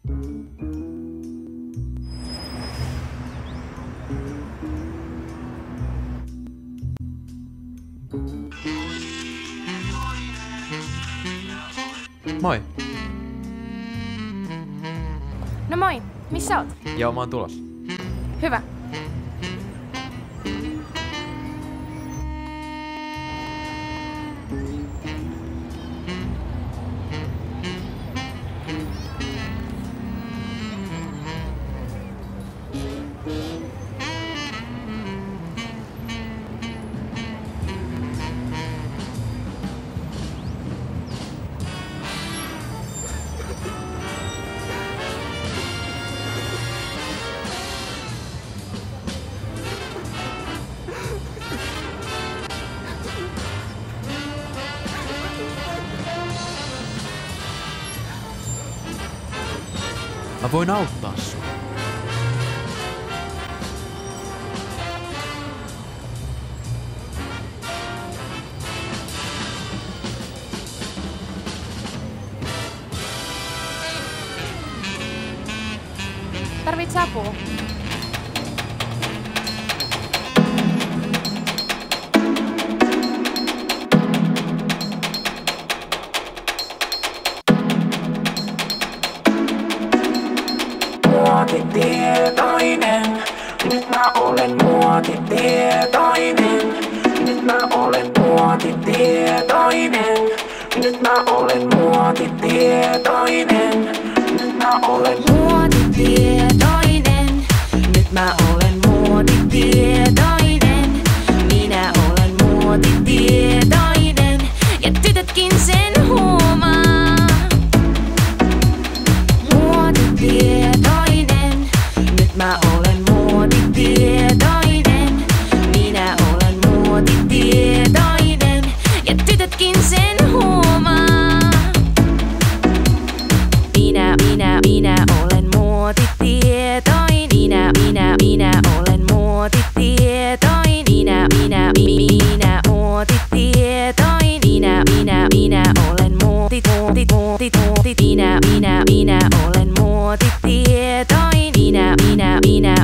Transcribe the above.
Moi. No moi, missä oot? Joo, mä oon tulos. Hyvä. Mä voin auttaa sua. Tarvitset apua? Muotitietoinen, nyt mä olen muotitietoinen. Nyt mä olen muotitietoinen. Nyt mä olen muotitietoinen. Nyt mä olen muotitietoinen. Nyt mä olen muotitietoinen. Minä olen muotitietoinen. Ja tytötkin sen huomaa. Muotitietoinen. Nyt mä olen muotitietoinen. Minä olen muotitietoinen. Ja tytötkin sen huomaa. Minä olen muotitietoinen. Minä olen muotitietoinen. Minä muotitietoinen. Minä olen muotitietoinen. Minä olen muotitietoinen. Minä